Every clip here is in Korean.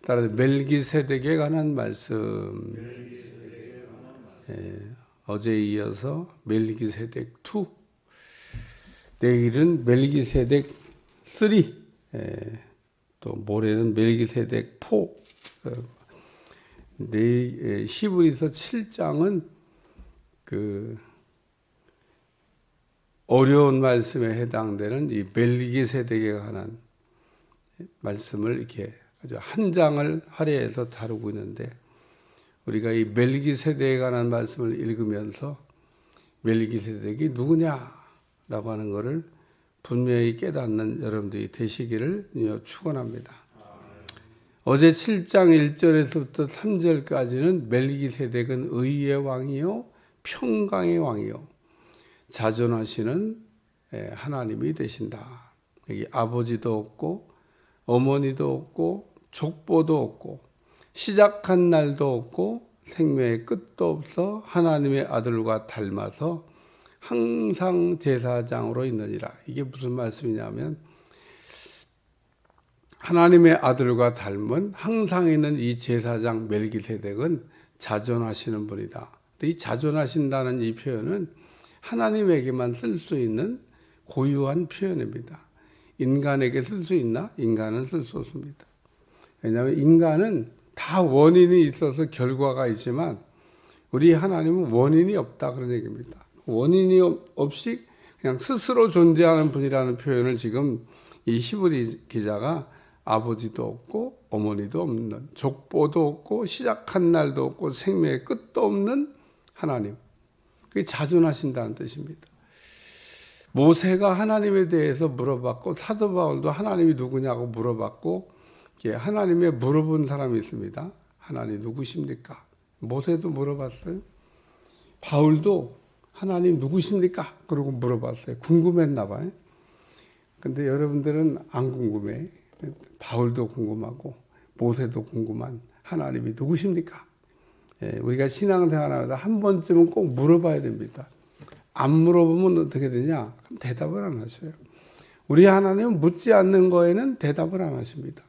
따라서 멜기세덱에 관한 말씀. 어제에 이어서 멜기세덱 2, 내일은 멜기세덱 3, 또 모레는 멜기세덱 4. 내일 히브리서 7장은 그 어려운 말씀에 해당되는 이 멜기세덱에 관한 말씀을 이렇게 아주 한 장을 할애해서 다루고 있는데, 우리가 이 멜기세덱에 관한 말씀을 읽으면서 멜기세덱이 누구냐라고 하는 것을 분명히 깨닫는 여러분들이 되시기를 축원합니다. 어제 7장 1절에서부터 3절까지는 멜기세덱은 의의 왕이요 평강의 왕이요 자존하시는 하나님이 되신다. 여기 아버지도 없고 어머니도 없고 족보도 없고 시작한 날도 없고 생명의 끝도 없어 하나님의 아들과 닮아서 항상 제사장으로 있느니라. 이게 무슨 말씀이냐면, 하나님의 아들과 닮은 항상 있는 이 제사장 멜기세덱은 자존하시는 분이다. 이 자존하신다는 이 표현은 하나님에게만 쓸 수 있는 고유한 표현입니다. 인간에게 쓸 수 있나? 인간은 쓸 수 없습니다. 왜냐하면 인간은 다 원인이 있어서 결과가 있지만 우리 하나님은 원인이 없다, 그런 얘기입니다. 원인이 없이 그냥 스스로 존재하는 분이라는 표현을 지금 이 히브리 기자가 아버지도 없고 어머니도 없는, 족보도 없고 시작한 날도 없고 생명의 끝도 없는 하나님, 그게 자존하신다는 뜻입니다. 모세가 하나님에 대해서 물어봤고 사도 바울도 하나님이 누구냐고 물어봤고, 하나님에 물어본 사람이 있습니다. 하나님 누구십니까? 모세도 물어봤어요. 바울도 하나님 누구십니까? 그러고 물어봤어요. 궁금했나 봐요. 근데 여러분들은 안 궁금해. 바울도 궁금하고 모세도 궁금한 하나님이 누구십니까? 우리가 신앙생활하면서 한 번쯤은 꼭 물어봐야 됩니다. 안 물어보면 어떻게 되냐? 그럼 대답을 안 하셔요. 우리 하나님은 묻지 않는 거에는 대답을 안 하십니다.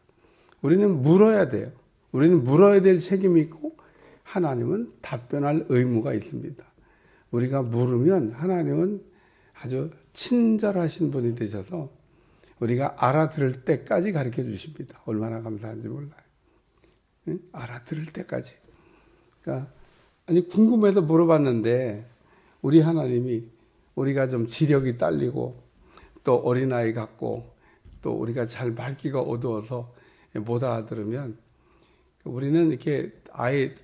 우리는 물어야 돼요. 우리는 물어야 될 책임이 있고 하나님은 답변할 의무가 있습니다. 우리가 물으면 하나님은 아주 친절하신 분이 되셔서 우리가 알아들을 때까지 가르쳐 주십니다. 얼마나 감사한지 몰라요. 응? 알아들을 때까지. 그러니까 아니 궁금해서 물어봤는데 우리 하나님이 우리가 좀 지력이 딸리고 또 어린아이 같고 또 우리가 잘 말귀가 어두워서 못 알아들으면 우리는 이렇게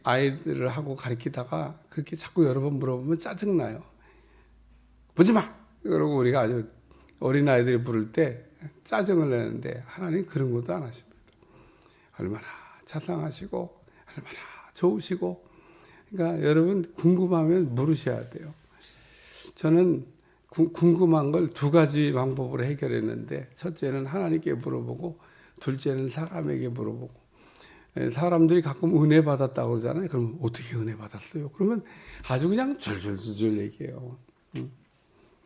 아이들을 하고 가르치다가 그렇게 자꾸 여러 번 물어보면 짜증나요. 보지 마! 그러고 우리가 아주 어린아이들이 부를 때 짜증을 내는데 하나님 그런 것도 안 하십니다. 얼마나 자상하시고 얼마나 좋으시고. 그러니까 여러분 궁금하면 물으셔야 돼요. 저는 궁금한 걸 두 가지 방법으로 해결했는데, 첫째는 하나님께 물어보고 둘째는 사람에게 물어보고. 사람들이 가끔 은혜 받았다고 그러잖아요. 그럼 어떻게 은혜 받았어요? 그러면 아주 그냥 줄줄줄 얘기해요.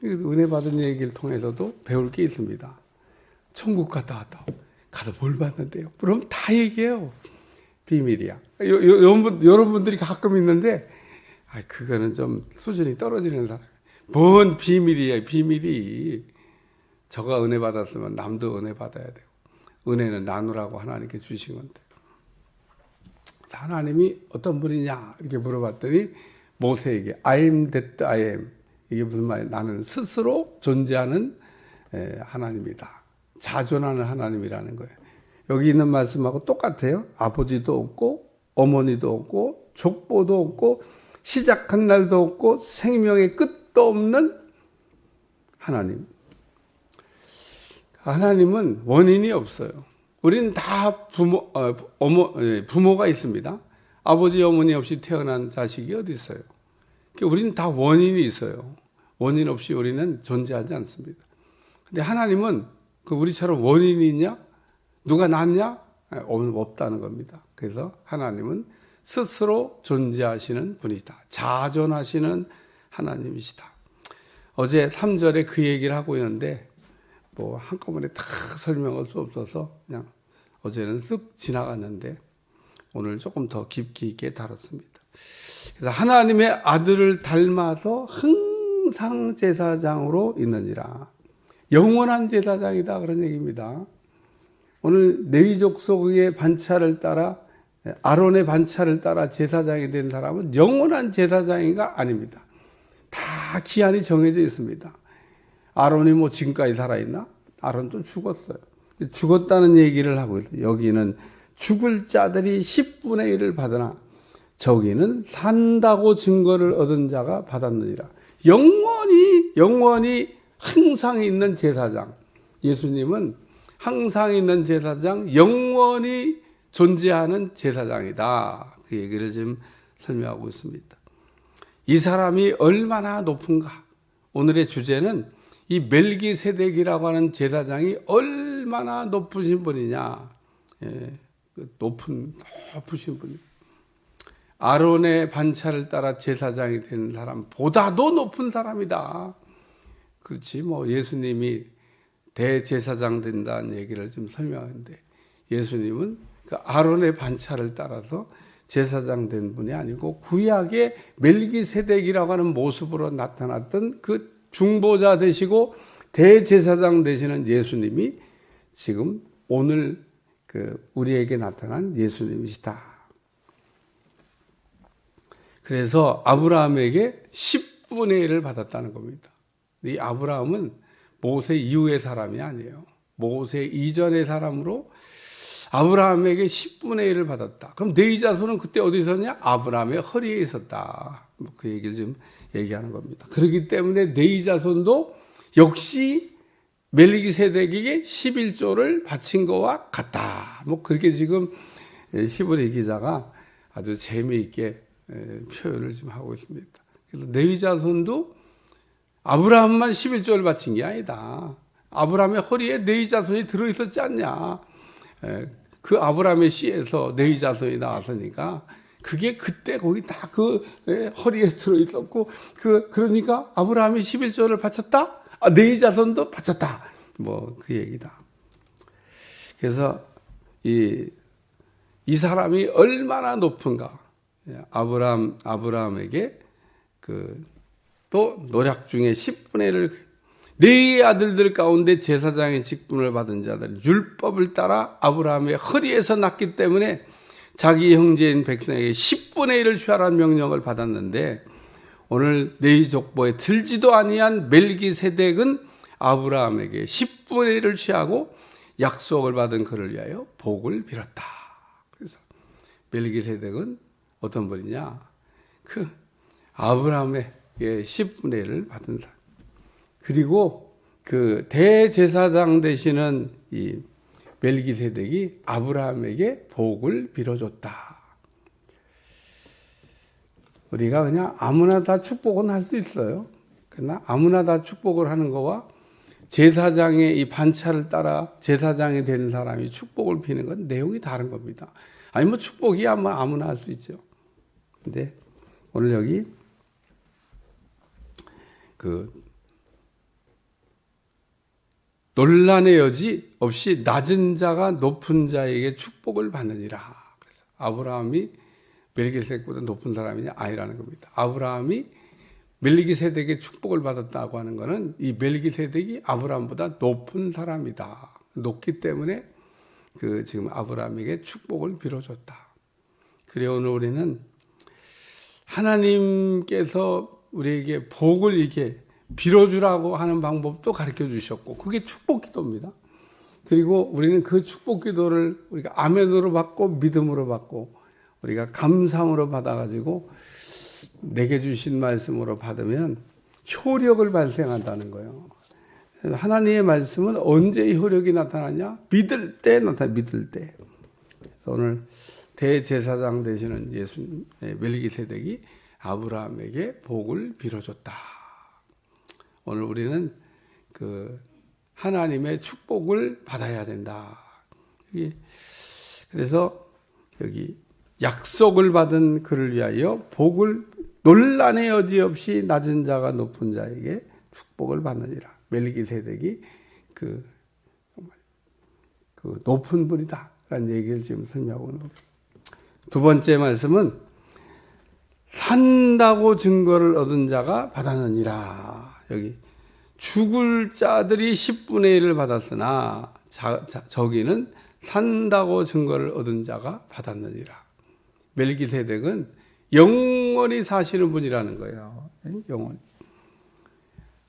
은혜 받은 얘기를 통해서도 배울 게 있습니다. 천국 갔다 왔다. 가서 뭘 받는데요? 그럼 다 얘기해요. 비밀이야. 여러분들이 가끔 있는데, 그거는 좀 수준이 떨어지는 사람. 뭔 비밀이야, 비밀이. 저가 은혜 받았으면 남도 은혜 받아야 되고, 은혜는 나누라고 하나님께 주신 건데. 하나님이 어떤 분이냐 이렇게 물어봤더니 모세에게 I am that I am, 이게 무슨 말이야? 나는 스스로 존재하는 하나님이다. 자존하는 하나님이라는 거예요. 여기 있는 말씀하고 똑같아요. 아버지도 없고 어머니도 없고 족보도 없고 시작한 날도 없고 생명의 끝도 없는 하나님. 하나님은 원인이 없어요. 우리는 다 부모가 있습니다. 아버지 어머니 없이 태어난 자식이 어디 있어요? 우리는 다 원인이 있어요. 원인 없이 우리는 존재하지 않습니다. 근데 하나님은 우리처럼 원인이 있냐? 누가 낳냐? 없다는 겁니다. 그래서 하나님은 스스로 존재하시는 분이다. 자존하시는 하나님이시다. 어제 3절에 그 얘기를 하고 있는데 한꺼번에 다 설명할 수 없어서 그냥 어제는 쓱 지나갔는데, 오늘 조금 더 깊이 있게 다뤘습니다. 그래서 하나님의 아들을 닮아서 항상 제사장으로 있느니라. 영원한 제사장이다 그런 얘기입니다. 오늘 레위 족속의 반차를 따라 아론의 반차를 따라 제사장이 된 사람은 영원한 제사장이가 아닙니다. 다 기한이 정해져 있습니다. 아론이 뭐 지금까지 살아있나? 아론도 죽었어요. 죽었다는 얘기를 하고 있어요. 여기는 죽을 자들이 10분의 1을 받으나 저기는 산다고 증거를 얻은 자가 받았느니라. 영원히 항상 있는 제사장. 예수님은 항상 있는 제사장, 영원히 존재하는 제사장이다. 그 얘기를 지금 설명하고 있습니다. 이 사람이 얼마나 높은가? 오늘의 주제는 이 멜기세덱이라고 하는 제사장이 얼마나 높으신 분이냐? 높으신 분이. 아론의 반차를 따라 제사장이 된 사람보다도 높은 사람이다. 그렇지, 뭐 예수님이 대제사장 된다는 얘기를 좀 설명하는데, 예수님은 그 아론의 반차를 따라서 제사장 된 분이 아니고 구약의 멜기세덱이라고 하는 모습으로 나타났던 그 중보자 되시고 대제사장 되시는 예수님이 지금 오늘 그 우리에게 나타난 예수님이시다. 그래서 아브라함에게 10분의 1을 받았다는 겁니다. 이 아브라함은 모세 이후의 사람이 아니에요. 모세 이전의 사람으로 아브라함에게 10분의 1을 받았다. 그럼 네 자손은 그때 어디 있었냐? 아브라함의 허리에 있었다. 그 얘기를 지금 얘기하는 겁니다. 그렇기 때문에 네 자손도 역시 멜기세덱에게 11조를 바친 것과 같다. 뭐 그렇게 지금 히브리 기자가 아주 재미있게 표현을 지금 하고 있습니다. 그래서 레위 자손도 아브라함만 11조를 바친 게 아니다. 아브라함의 허리에 네 자손이 들어있었지 않냐. 그 아브라함의 씨에서 네 자손이 나왔으니까 그게 그때 거기 다 그 허리에 들어있었고 그러니까 아브라함이 11조를 바쳤다? 네 자손도 바쳤다. 뭐 그 얘기다. 그래서 이 사람이 얼마나 높은가. 아브라함에게 또 노략 중에 10분의 1을 네 아들들 가운데 제사장의 직분을 받은 자들 율법을 따라 아브라함의 허리에서 났기 때문에 자기 형제인 백성에게 10분의 1을 취하라는 명령을 받았는데 오늘 레위 족보에 들지도 아니한 멜기세덱은 아브라함에게 10분의 1을 취하고 약속을 받은 그를 위하여 복을 빌었다. 그래서 멜기세덱은 어떤 분이냐? 그 아브라함의 10분의 1을 받은 사람. 그리고 그 대제사장 되시는 이 멜기세덱이 아브라함에게 복을 빌어줬다. 우리가 그냥 아무나 다 축복은 할 수 있어요. 그러나 아무나 다 축복을 하는 거와 제사장의 이 반차를 따라 제사장이 되는 사람이 축복을 비는 건 내용이 다른 겁니다. 아니 뭐 축복이야 뭐 아무나 할 수 있죠. 근데 오늘 여기 논란의 여지 없이 낮은 자가 높은 자에게 축복을 받느니라. 그래서 아브라함이 멜기세덱보다 높은 사람이냐? 아니라는 겁니다. 아브라함이 멜기세덱의 축복을 받았다고 하는 것은 이 멜기세덱이 아브라함보다 높은 사람이다. 높기 때문에 지금 아브라함에게 축복을 빌어줬다. 그래 오늘 우리는 하나님께서 우리에게 복을 이렇게 빌어주라고 하는 방법도 가르쳐 주셨고 그게 축복 기도입니다. 그리고 우리는 그 축복 기도를 우리가 아멘으로 받고 믿음으로 받고 우리가 감사함으로 받아가지고 내게 주신 말씀으로 받으면 효력을 발생한다는 거예요. 하나님의 말씀은 언제 효력이 나타나냐? 믿을 때 나타나. 믿을 때. 그래서 오늘 대제사장 되시는 멜기세덱이 아브라함에게 복을 빌어줬다. 오늘 우리는 하나님의 축복을 받아야 된다. 그래서 여기 약속을 받은 그를 위하여 복을 논란의 여지 없이 낮은 자가 높은 자에게 축복을 받느니라. 멜기세덱이 높은 분이다 라는 얘기를 지금 설명하고 있는 겁니다. 두 번째 말씀은 산다고 증거를 얻은 자가 받았느니라. 여기 죽을 자들이 10분의 1을 받았으나 저기는 산다고 증거를 얻은 자가 받았느니라. 멜기세덱은 영원히 사시는 분이라는 거예요. 영원히.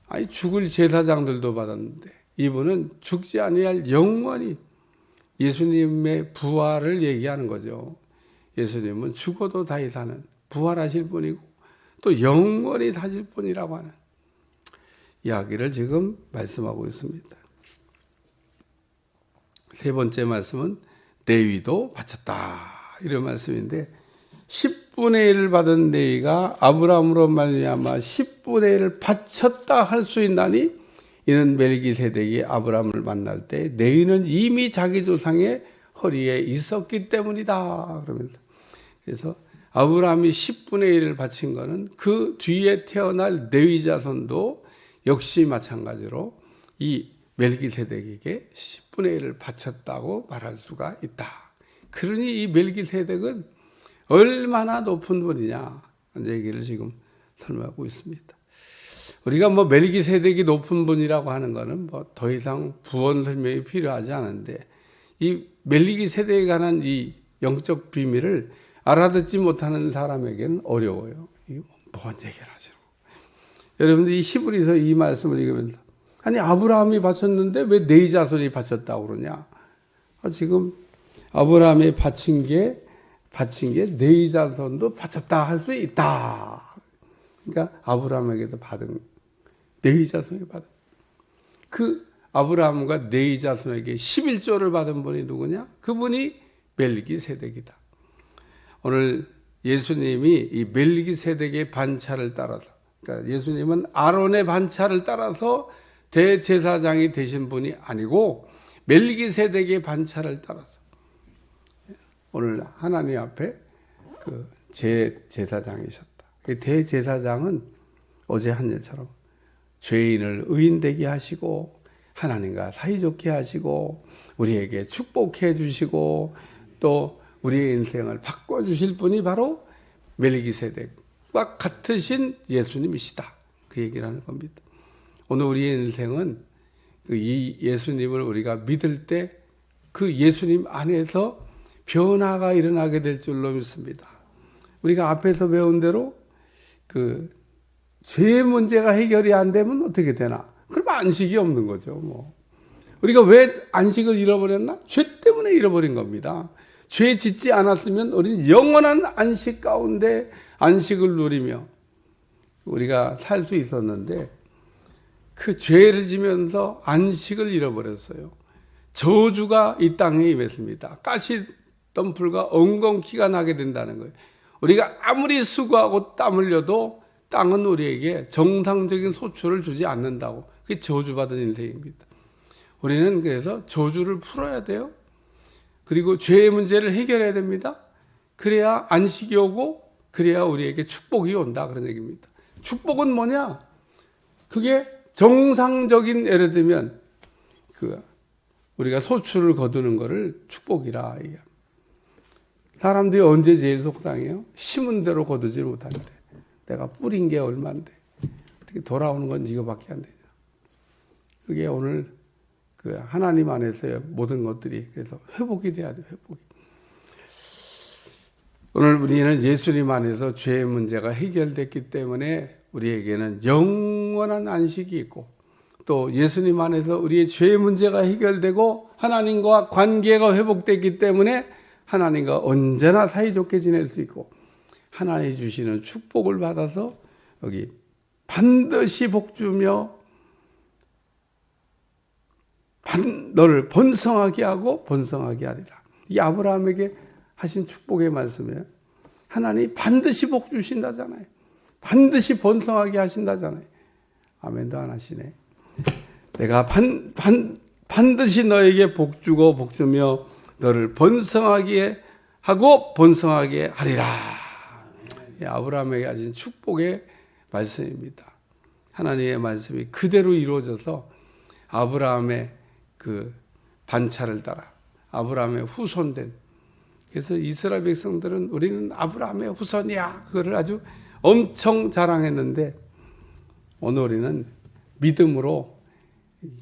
아니 죽을 제사장들도 받았는데 이분은 죽지 아니할 영원히 예수님의 부활을 얘기하는 거죠. 예수님은 죽어도 다시 사는 부활하실 분이고 또 영원히 사실 분이라고 하는 이야기를 지금 말씀하고 있습니다. 세 번째 말씀은 레위도 바쳤다 이런 말씀인데 10분의 1을 받은 레위가 아브라함으로 말미암아 10분의 1을 바쳤다 할 수 있나니 이는 멜기세덱이 아브라함을 만날 때 레위는 이미 자기 조상의 허리에 있었기 때문이다 그러면서 그래서 아브라함이 10분의 1을 바친 것은 그 뒤에 태어날 레위 자손도 역시 마찬가지로 이 멜기세덱에게 10분의 1을 바쳤다고 말할 수가 있다. 그러니 이 멜기세덱은 얼마나 높은 분이냐 하는 얘기를 지금 설명하고 있습니다. 우리가 뭐 멜기세덱이 높은 분이라고 하는 것은 뭐 더 이상 부언 설명이 필요하지 않은데 이 멜기세덱에 관한 이 영적 비밀을 알아듣지 못하는 사람에게는 어려워요. 이게 뭔 얘기를 하시라고. 여러분들 이 히브리서 이 말씀을 읽으면서 아니 아브라함이 바쳤는데 왜 네 자손이 바쳤다고 그러냐? 지금 아브라함이 바친 게 네 자손도 바쳤다 할 수 있다. 그러니까 아브라함에게도 받은 네 자손이 받은 그 아브라함과 네 자손에게 11조를 받은 분이 누구냐? 그분이 멜기세덱이다. 오늘 예수님이 이 멜기세덱의 반차를 따라서 그러니까 예수님은 아론의 반차를 따라서 대제사장이 되신 분이 아니고 멜기세덱의 반차를 따라서 오늘 하나님 앞에 그 제사장이셨다. 대제사장은 어제 한 일처럼 죄인을 의인되게 하시고 하나님과 사이좋게 하시고 우리에게 축복해 주시고 또 우리의 인생을 바꿔주실 분이 바로 멜기세덱과 같으신 예수님이시다. 그 얘기를 하는 겁니다. 오늘 우리의 인생은 이 예수님을 우리가 믿을 때 그 예수님 안에서 변화가 일어나게 될 줄로 믿습니다. 우리가 앞에서 배운 대로 그 죄의 문제가 해결이 안 되면 어떻게 되나? 그럼 안식이 없는 거죠. 뭐 우리가 왜 안식을 잃어버렸나? 죄 때문에 잃어버린 겁니다. 죄 짓지 않았으면 우리는 영원한 안식 가운데 안식을 누리며 우리가 살 수 있었는데 그 죄를 지면서 안식을 잃어버렸어요. 저주가 이 땅에 임했습니다. 가시덤불과 엉겅퀴가 나게 된다는 거예요. 우리가 아무리 수고하고 땀 흘려도 땅은 우리에게 정상적인 소출을 주지 않는다고. 그게 저주받은 인생입니다. 우리는 그래서 저주를 풀어야 돼요. 그리고 죄의 문제를 해결해야 됩니다. 그래야 안식이 오고 그래야 우리에게 축복이 온다 그런 얘기입니다. 축복은 뭐냐? 그게 정상적인 예를 들면 우리가 소출을 거두는 것을 축복이라 얘기합니다. 사람들이 언제 제일 속상해요? 심은 대로 거두지 못하는데 내가 뿌린 게 얼마인데 어떻게 돌아오는 건 이거밖에 안 되냐. 그게 오늘 그 하나님 안에서의 모든 것들이 그래서 회복이 돼야 돼요. 회복이. 오늘 우리는 예수님 안에서 죄의 문제가 해결됐기 때문에 우리에게는 영원한 안식이 있고 또 예수님 안에서 우리의 죄의 문제가 해결되고 하나님과 관계가 회복됐기 때문에 하나님과 언제나 사이좋게 지낼 수 있고 하나님이 주시는 축복을 받아서 여기 반드시 복주며 너를 번성하게 하고 번성하게 하리라. 이 아브라함에게 하신 축복의 말씀이에요. 하나님이 반드시 복 주신다잖아요. 반드시 번성하게 하신다잖아요. 아멘도 안 하시네. 내가 반드시 너에게 복 주고 복 주며 너를 번성하게 하고 번성하게 하리라. 아브라함에게 하신 축복의 말씀입니다. 하나님의 말씀이 그대로 이루어져서 아브라함의 그 반차를 따라 아브라함의 후손된 그래서 이스라엘 백성들은 우리는 아브라함의 후손이야, 그거를 아주 엄청 자랑했는데, 오늘 우리는 믿음으로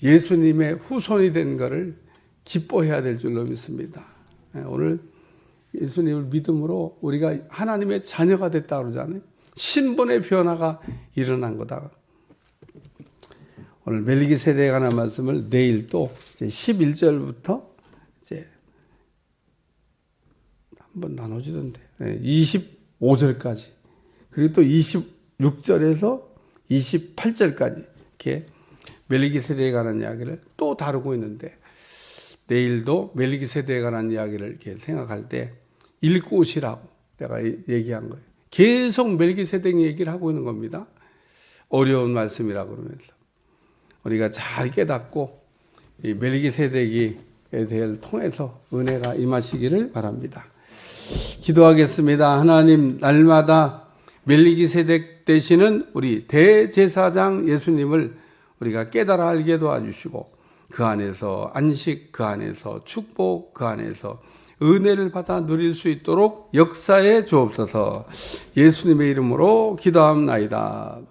예수님의 후손이 된 것을 기뻐해야 될 줄로 믿습니다. 오늘 예수님을 믿음으로 우리가 하나님의 자녀가 됐다 그러잖아요. 신분의 변화가 일어난 거다. 오늘 멜기세덱에 관한 말씀을 내일 또 11절부터 이제 한번 나눠주던데 25절까지, 그리고 또 26절에서 28절까지 이렇게 멜기세덱에 관한 이야기를 또 다루고 있는데, 내일도 멜기세덱에 관한 이야기를 이렇게 생각할 때 읽고 오시라고 내가 얘기한 거예요. 계속 멜기세덱 얘기를 하고 있는 겁니다. 어려운 말씀이라 그러면서 우리가 잘 깨닫고 이 멜기세덱에 대해 통해서 은혜가 임하시기를 바랍니다. 기도하겠습니다. 하나님, 날마다 멜기세덱 되시는 우리 대제사장 예수님을 우리가 깨달아 알게 도와주시고, 그 안에서 안식, 그 안에서 축복, 그 안에서 은혜를 받아 누릴 수 있도록 역사해 주옵소서. 예수님의 이름으로 기도합나이다.